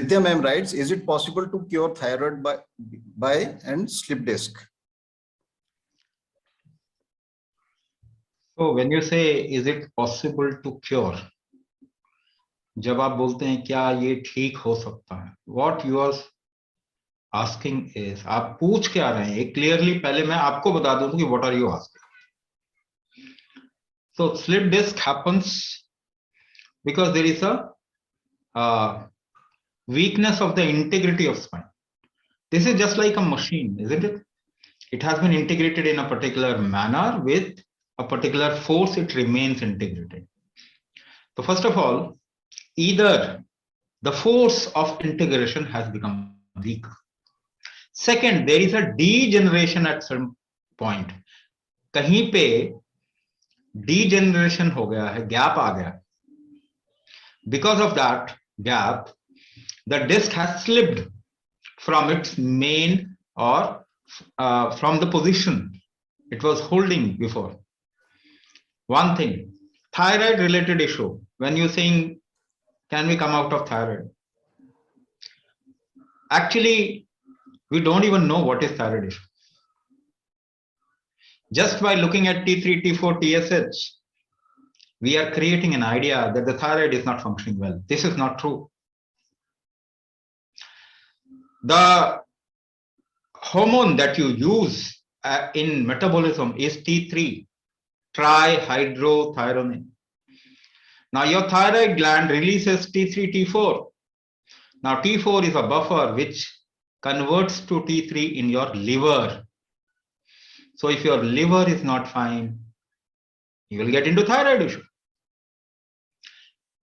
Nitya ma'am writes, is it possible to cure thyroid by and slip disc? So when you say, is it possible to cure? जब आप बोलते हैं क्या ये ठीक हो सकता है, what you are asking is, आप पूछ क्या रहे हैं? एक clearly पहले मैं आपको बता दूं कि what are you asking. So slip disc happens because there is a weakness of the integrity of spine. This is just like a machine, isn't it? It has been integrated in a particular manner with a particular force, it remains integrated. So first of all, either the force of integration has become weak. Second, there is a degeneration at some point. कहीं पे degeneration हो गया है, gap आ गया. Because of that gap, the disc has slipped from its main or from the position it was holding before. One thing, thyroid related issue. When you're saying, can we come out of thyroid? Actually, we don't even know what is thyroid issue. Just by looking at T3, T4, TSH, we are creating an idea that the thyroid is not functioning well. This is not true. The hormone that you use in metabolism is T3, trihydrothyronine. Now your thyroid gland releases T3, T4. Now T4 is a buffer which converts to T3 in your liver. So if your liver is not fine, you will get into thyroid issue.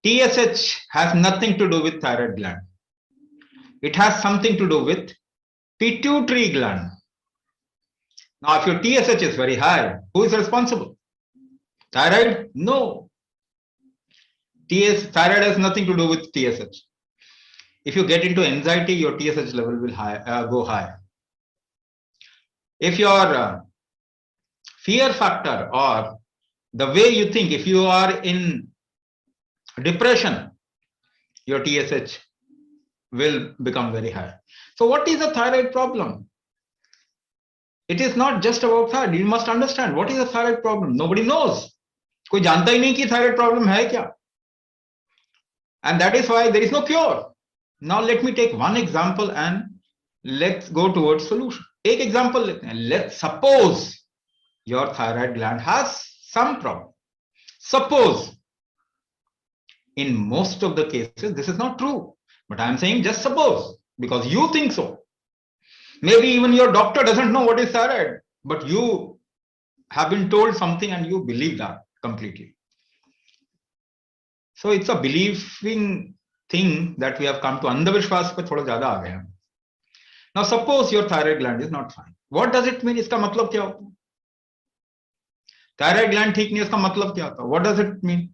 TSH has nothing to do with thyroid gland. It has something to do with pituitary gland. Now, if your TSH is very high, who is responsible? Thyroid? No. Thyroid has nothing to do with TSH. If you get into anxiety, your TSH level will go high. If your fear factor or the way you think, if you are in depression, your TSH will become very high. So what is a thyroid problem? It is not just about thyroid. You must understand what is a thyroid problem. Nobody knows. कोई जानता ही नहीं कि thyroid problem है क्या. And that is why there is no cure. Now let me take one example and let's go towards solution. एक example लेते हैं. Let's suppose your thyroid gland has some problem. Suppose. In most of the cases, this is not true. But I am saying just suppose, because you think so. Maybe even your doctor doesn't know what is thyroid, but you have been told something and you believe that completely. So it's a believing thing that we have come to. अंधविश्वास पे थोड़ा ज़्यादा आ गए हैं. Now suppose your thyroid gland is not fine. What does it mean? इसका मतलब क्या होता है? Thyroid gland ठीक नहीं, इसका मतलब क्या होता है? What does it mean?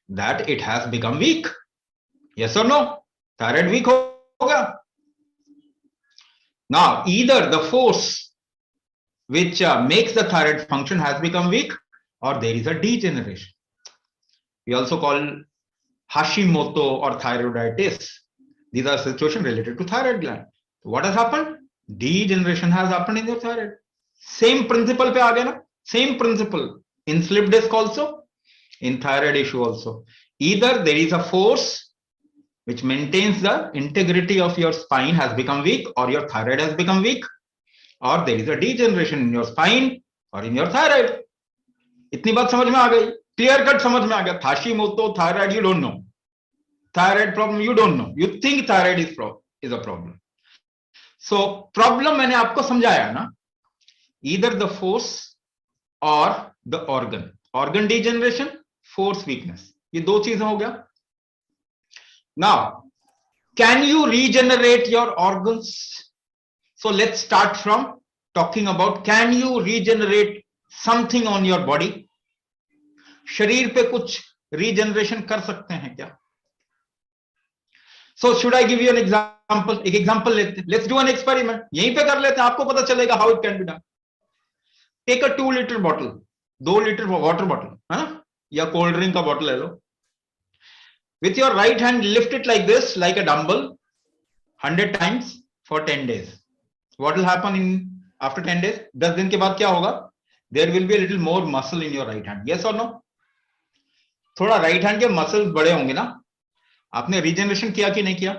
That it has become weak. Yes or no? Thyroid weak होगा. Now, either the force which makes the thyroid function has become weak, or there is a degeneration. We also call Hashimoto or thyroiditis. These are situations related to thyroid gland. What has happened? Degeneration has happened in your thyroid. Same principle पे आ गया ना? Same principle in slip disc also, in thyroid issue also. Either there is a force which maintains the integrity of your spine has become weak, or your thyroid has become weak, or there is a degeneration in your spine or in your thyroid. इतनी बात समझ में आ गई? Clear cut समझ में आ गया. Hashimoto, thyroid, you don't know. Thyroid problem, you don't know. You think thyroid is a problem. So problem मैंने आपको समझाया ना? Either the force or the organ. Organ degeneration, force weakness. ये दो चीजें हो गया. Now, can you regenerate your organs? So let's start from talking about, can you regenerate something on your body? शरीर पे कुछ regeneration कर सकते हैं क्या? So should I give you an example? एक example लेते हैं. Let's do an experiment. यहीं पे कर लेते हैं, आपको पता चलेगा how it can be done. Take a 2-liter bottle, 2 liter water bottle, है ना? या cold drink का bottle ले लो. With your right hand, lift it like this, like a dumbbell, 100 times for 10 days. What will happen in after 10 days? 10 दिन के बाद क्या होगा? There will be a little more muscle in your right hand. Yes or no? थोड़ा right hand के muscles बड़े होंगे ना. आपने रीजनरेशन किया कि नहीं किया?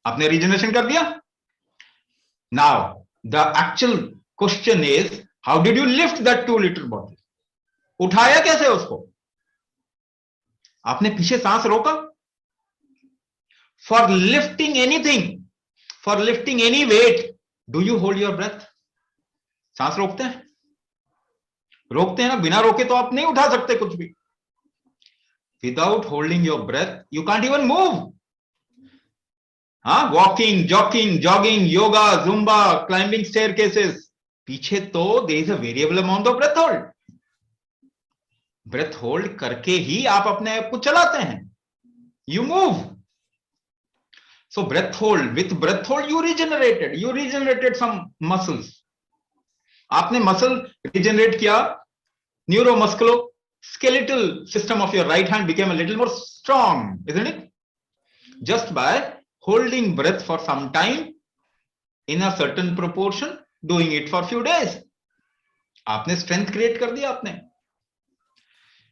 आपने रीजनरेशन कर दिया? Now the actual question is, how did you lift that 2-liter bottle? उठाया कैसे उसको? आपने पीछे सांस रोका? For lifting anything, for lifting any weight, do you hold your breath? सांस रोकते हैं? रोकते हैं ना. बिना रोके तो आप नहीं उठा सकते कुछ भी. Without holding your breath, you can't even move. हाँ, walking, jogging, yoga, zumba, climbing staircases. पीछे तो there is a variable amount of breath hold. Breath hold करके ही आप अपने आप को चलाते हैं. You move. So breath hold, with breath hold you regenerated some muscles. आपने muscle regenerate किया. Neuro musculoskeletal system of your right hand became a little more strong, isn't it? Just by holding breath for some time in a certain proportion, doing it for few days. आपने strength create कर दिया आपने.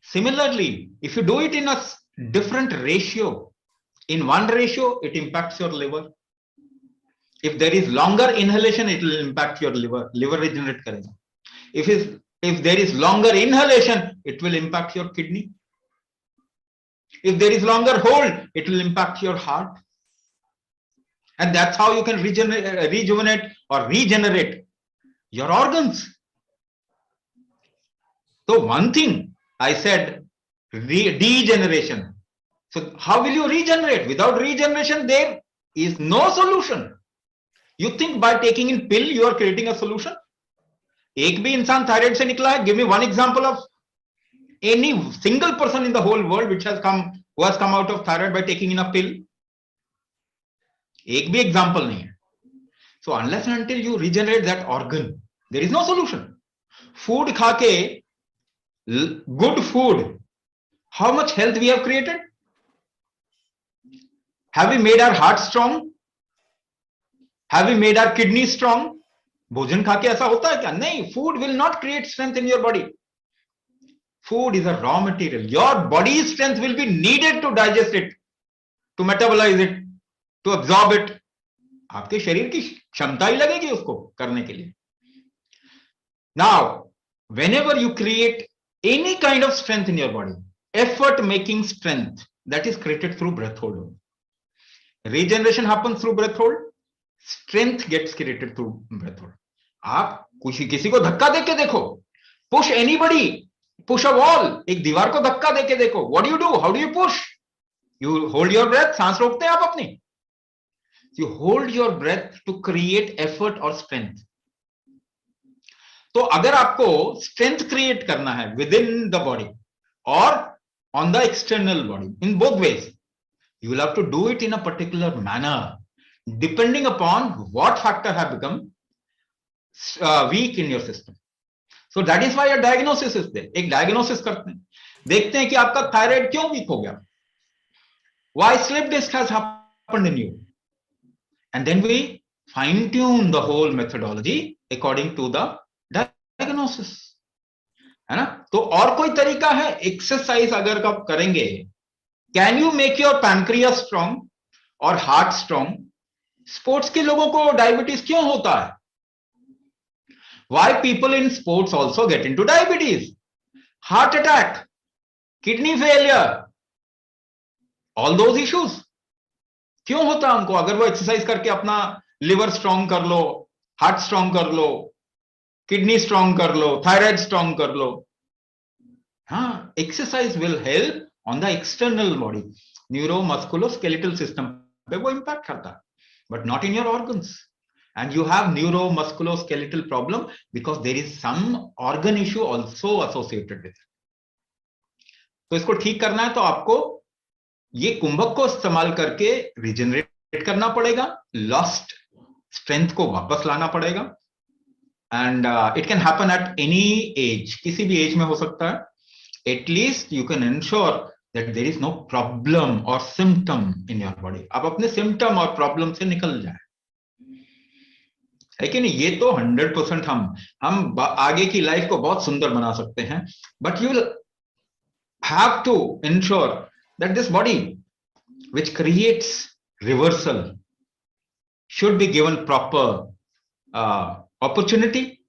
Similarly, if you do it in a different ratio, in one ratio, it impacts your liver. If there is longer inhalation, it will impact your liver. Liver regenerate करेगा. If there is longer inhalation, it will impact your kidney. If there is longer hold, it will impact your heart. And that's how you can rejuvenate or regenerate your organs. So one thing I said, degeneration. So how will you regenerate? Without regeneration, there is no solution. You think by taking in pill, you are creating a solution? एक भी इंसान thyroid से निकला है? Give me one example of any single person in the whole world who has come out of thyroid by taking in a pill. एक भी example नहीं है. So unless and until you regenerate that organ, there is no solution. Food खा के, good food, how much health we have created? Have we made our heart strong? Have we made our kidney strong? भोजन खा के ऐसा होता है क्या? नहीं. Food will not create strength in your body. Food is a raw material. Your body's strength will be needed to digest it, to metabolize it, to absorb it. आपके शरीर की क्षमता ही लगेगी उसको करने के लिए. Now, whenever you create any kind of strength in your body, effort making strength, that is created through breath hold. Regeneration happens through breath hold. Strength gets created through breath hold. आप किसी को धक्का देके देखो. Push anybody. Push a wall. एक दीवार को धक्का देके देखो. What do you do? How do you push? You hold your breath. सांस रोकते हैं आप अपनी. You hold your breath to create effort or strength. तो अगर आपको strength create करना है within the body or on the external body, in both ways, you will have to do it in a particular manner, depending upon what factor have become weak in your system. So that is why a diagnosis is there. एक diagnosis करते हैं, देखते हैं कि आपका thyroid क्यों weak हो गया. Why slip disc has happened in you, and then we fine tune the whole methodology according to the diagnosis. है ना? तो और कोई तरीका है? एक्सरसाइज अगर आप करेंगे, can you make your pancreas strong और हार्ट स्ट्रॉन्ग? स्पोर्ट्स के लोगों को डायबिटीज क्यों होता है? Why people in sports also get into diabetes, heart attack, kidney failure, all those issues क्यों होता है उनको? अगर वो एक्सरसाइज करके अपना लिवर स्ट्रॉन्ग कर लो, हार्ट स्ट्रॉन्ग कर लो, किडनी स्ट्रॉन्ग कर लो, थायराइड स्ट्रॉन्ग कर लो. हाँ, exercise will help on the external body, neuro musculoskeletal system पे वो इंपैक्ट करता है, but not in your organs. And you have neuro musculoskeletal problem because there is some organ issue also associated with it. तो इसको ठीक करना है तो आपको ये कुंभक को इस्तेमाल करके रिजेनरेट करना पड़ेगा, लॉस्ट स्ट्रेंथ को वापस लाना पड़ेगा. And it can happen at any as, किसी भी एज में हो सकता है. At least you can ensure that there is no problem or symptom in your body. आप अपने symptom और problem से निकल जाए, है कि नहीं? ये तो 100% हम आगे की लाइफ को बहुत सुंदर बना सकते हैं, but you will have to ensure that this body which creates reversal should be given proper opportunity,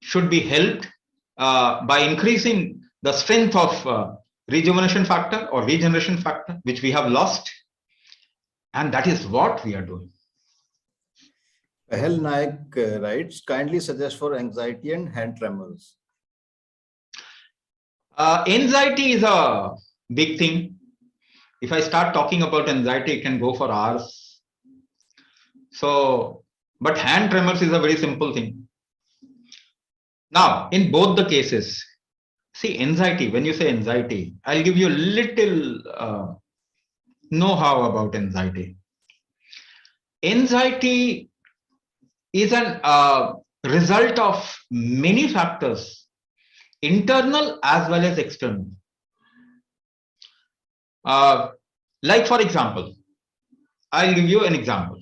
should be helped by increasing the strength of rejuvenation factor or regeneration factor, which we have lost. And that is what we are doing. Pahel Naik writes, kindly suggest for anxiety and hand tremors. Anxiety is a big thing. If I start talking about anxiety, it can go for hours. So, but hand tremors is a very simple thing. Now, in both the cases, see, anxiety, when you say anxiety, I'll give you a little know-how about anxiety. Anxiety is an result of many factors, internal as well as external. Like for example, I'll give you an example.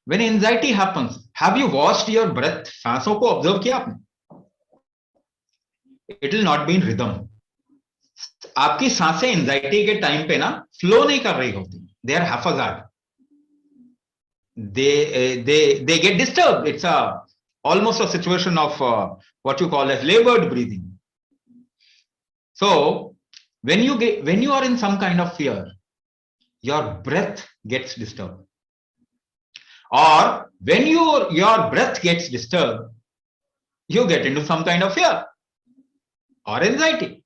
When anxiety happens, have you watched your breath? सांसों को observe किया आपने? It will not be in rhythm. आपकी सांसें anxiety के time पे ना flow नहीं कर रही होती. They are haphazard. They get disturbed. It's almost a situation of what you call as labored breathing. So when you are in some kind of fear, your breath gets disturbed. Or when your breath gets disturbed, you get into some kind of fear or anxiety.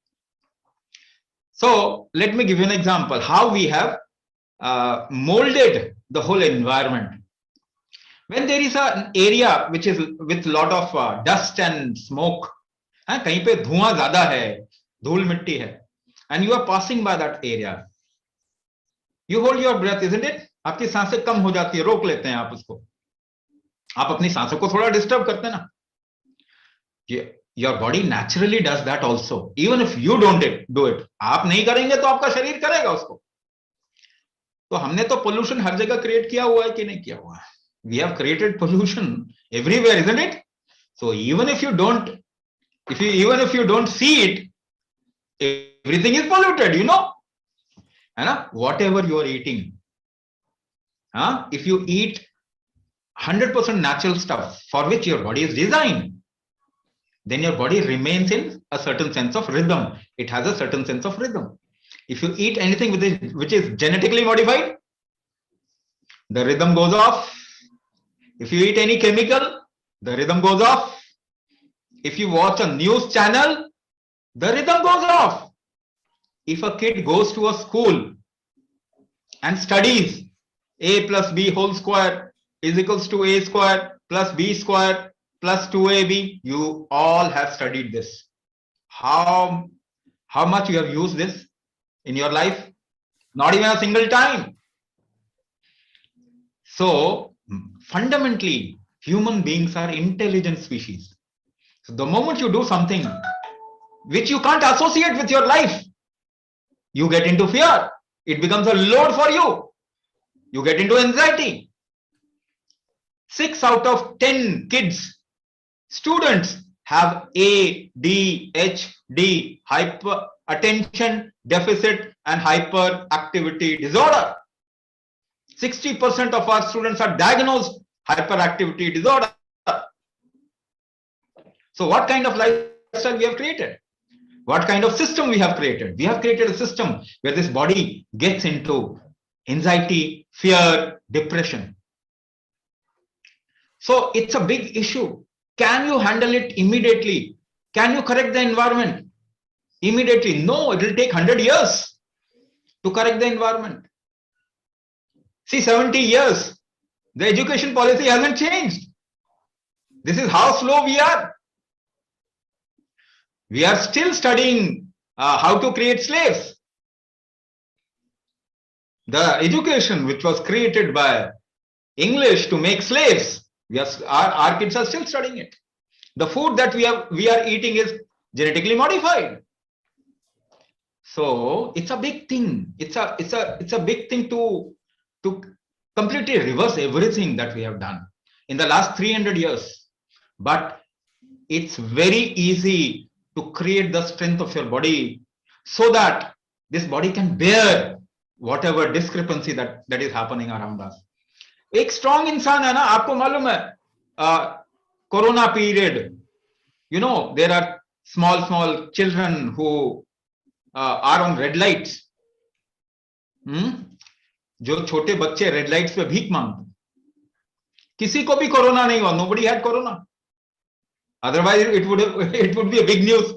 So let me give you an example how we have molded the whole environment. When there is an area which is with lot of dust and smoke, कहीं पे धुआं ज्यादा है, धूल मिट्टी है, and you are passing by that area, you hold your breath, isn't it? आपकी सांसें कम हो जाती है, रोक लेते हैं आप उसको. आप अपनी सांसों को थोड़ा डिस्टर्ब करते हैं ना. Your body naturally does that also, even if you don't do it. आप नहीं करेंगे तो आपका शरीर करेगा उसको. तो हमने तो पोल्यूशन हर जगह क्रिएट किया हुआ है कि नहीं किया हुआ है? We have created pollution everywhere, isn't it? So even if you don't see it, everything is polluted, you know. And whatever you are eating, if you eat 100% natural stuff for which your body is designed, then your body remains in a certain sense of rhythm. It has a certain sense of rhythm. If you eat anything which is genetically modified, the rhythm goes off. If you eat any chemical, the rhythm goes off. If you watch a news channel, the rhythm goes off. If a kid goes to a school and studies a plus b whole square is equals to a square plus b square plus 2ab, you all have studied this. How much you have used this in your life? Not even a single time. So fundamentally, human beings are intelligent species. So the moment you do something which you can't associate with your life, you get into fear. It becomes a load for you. You get into anxiety. 6 out of 10 kids, students have ADHD, hyper attention deficit and hyperactivity disorder. 60% of our students are diagnosed hyperactivity disorder. So what kind of lifestyle we have created? What kind of system we have created? We have created a system where this body gets into anxiety, fear, depression. So it's a big issue. Can you handle it immediately? Can you correct the environment immediately? No, it will take 100 years to correct the environment. See, 70 years, the education policy hasn't changed. This is how slow we are. We are still studying how to create slaves. The education which was created by English to make slaves, our kids are still studying it. The food that we are eating is genetically modified. So it's a big thing. It's a big thing to completely reverse everything that we have done in the last 300 years. But it's very easy to create the strength of your body so that this body can bear whatever discrepancy that is happening around us. एक strong इंसान है ना, आपको मालूम है corona period, you know, there are small children who are on red lights. जो छोटे बच्चे रेड लाइट्स पे भीख मांगते, किसी को भी कोरोना नहीं हुआ. Nobody had corona. Otherwise it would be a big news.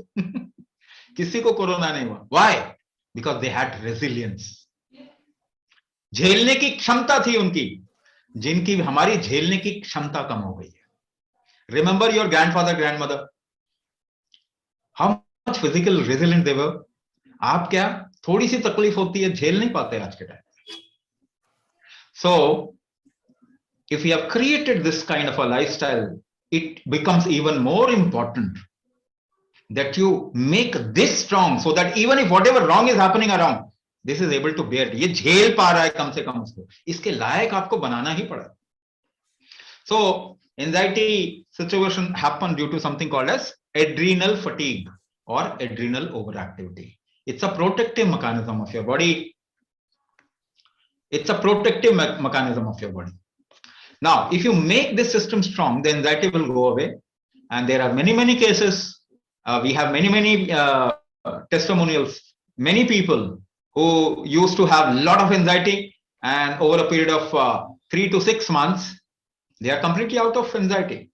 किसी को कोरोना नहीं हुआ. Why? Because they had resilience. झेलने की क्षमता थी उनकी, जिनकी हमारी झेलने की क्षमता कम हो गई है. Remember your grandfather, grandmother, how much physical resilient they were. आप क्या, थोड़ी सी तकलीफ होती है झेल नहीं पाते आज के time. So if we have created this kind of a lifestyle, it becomes even more important that you make this strong so that even if whatever wrong is happening around, this is able to bear. ये झेल पा रहा है कम से कम उसको, इसके लायक आपको बनाना ही पड़ा. So anxiety situation happen due to something called as adrenal fatigue or adrenal overactivity. It's a protective mechanism of your body. It's a protective mechanism of your body. Now, if you make this system strong, the anxiety will go away. And there are many cases. We have many testimonials. Many people who used to have a lot of anxiety, and over a period of 3 to 6 months, they are completely out of anxiety.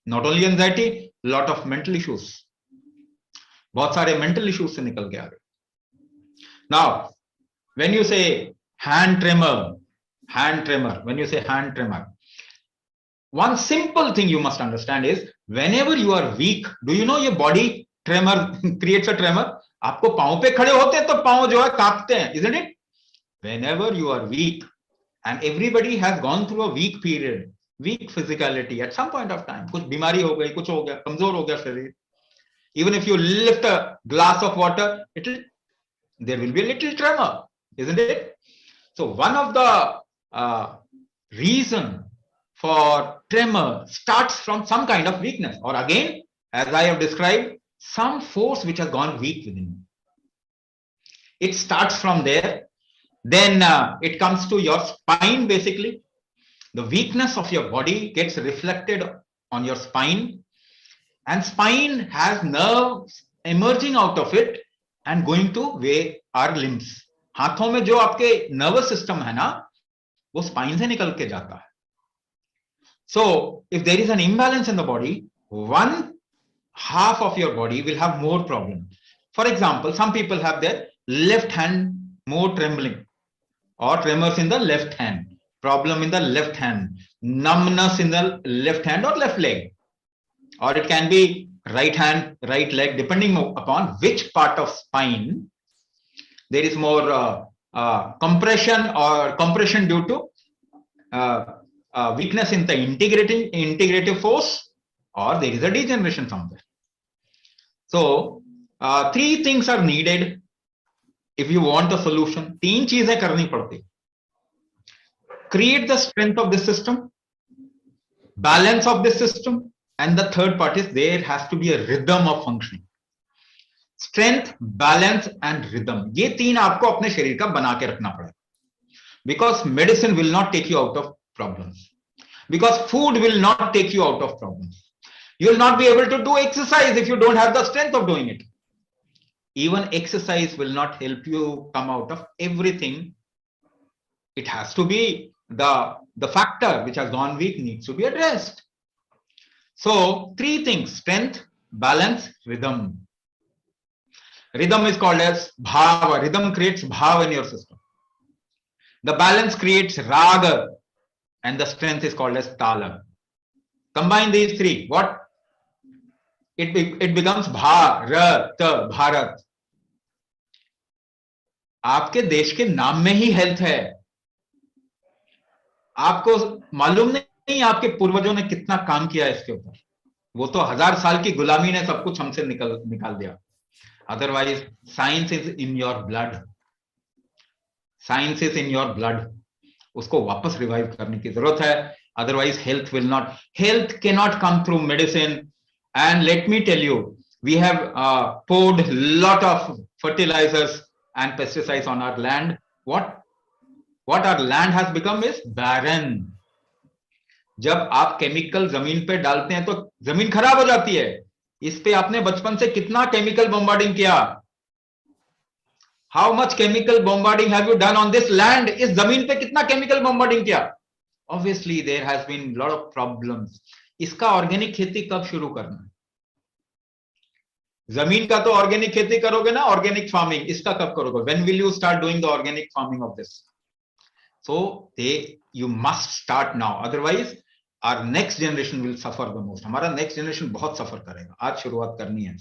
Not only anxiety, a lot of mental issues. बहुत सारे mental issues से निकल के आ गए. Now, when you say hand tremor, when you say hand tremor, one simple thing you must understand is whenever you are weak, do you know your body tremor creates a tremor? आपको पांव पे खड़े होते हैं तो पांव जो है कांपते हैं, isn't it? Whenever you are weak, and everybody has gone through a weak period, weak physicality at some point of time, कुछ बीमारी हो गई, कुछ हो गया, कमजोर हो गया शरीर. Even if you lift a glass of water, there will be a little tremor, isn't it? So one of the reason for tremor starts from some kind of weakness, or again, as I have described, some force which has gone weak within you. It starts from there. Then it comes to your spine. Basically, the weakness of your body gets reflected on your spine, and spine has nerves emerging out of it and going to weigh our limbs. हाथों में जो आपके nervous system है ना, वो spine से निकल के जाता है. So if there is an imbalance in the body, one half of your body will have more problem. For example, some people have their left hand more trembling, or tremors in the left hand, problem in the left hand, numbness in the left hand or left leg, or it can be right hand, right leg, depending upon which part of spine there is more compression, or compression due to weakness in the integrative force, or there is a degeneration somewhere. So 3 things are needed if you want a solution. 3 चीजें करनी पड़ती. Create the strength of the system, balance of the system, and the third part is there has to be a rhythm of functioning. Strength, balance, and rhythm. ये 3 आपको अपने शरीर का बना के रखना पड़ेगा. Because medicine will not take you out of problems. Because food will not take you out of problems. You will not be able to do exercise if you don't have the strength of doing it. Even exercise will not help you come out of everything. It has to be the factor which has gone weak needs to be addressed. So 3 things: strength, balance, rhythm. Rhythm is called as bhava. Rhythm creates bhava in your system. The balance creates raga, and the strength is called as tala. Combine these 3. What? It becomes Bharat, Bharat. आपके देश के नाम में ही health है. आपको मालूम नहीं आपके पूर्वजों ने कितना काम किया इसके ऊपर. वो तो 1000 साल की गुलामी ने सब कुछ हमसे निकाल दिया. Otherwise, science is in your blood. Science is in your blood. उसको वापस रिवाइव करने की जरूरत है. Otherwise, health will not. Health cannot come through medicine. And let me tell you, we have poured lot of fertilizers and pesticides on our land. What our land has become is barren. जब आप chemical जमीन पे डालते हैं तो जमीन खराब हो जाती है. इस पे आपने बचपन से कितना केमिकल बॉम्बार्डिंग किया? How much chemical bombarding have you done on this land? इस जमीन पे कितना केमिकल बॉम्बार्डिंग किया? Obviously there has been lot of problems. इसका ऑर्गेनिक खेती कब शुरू करना है? जमीन का तो ऑर्गेनिक खेती करोगे ना, ऑर्गेनिक फार्मिंग. इसका कब करोगे? When will you start doing the organic farming of this? So you must start now. Otherwise our next generation will suffer the most. हमारा next generation बहुत सफर करेगा. आज शुरुआत करनी है.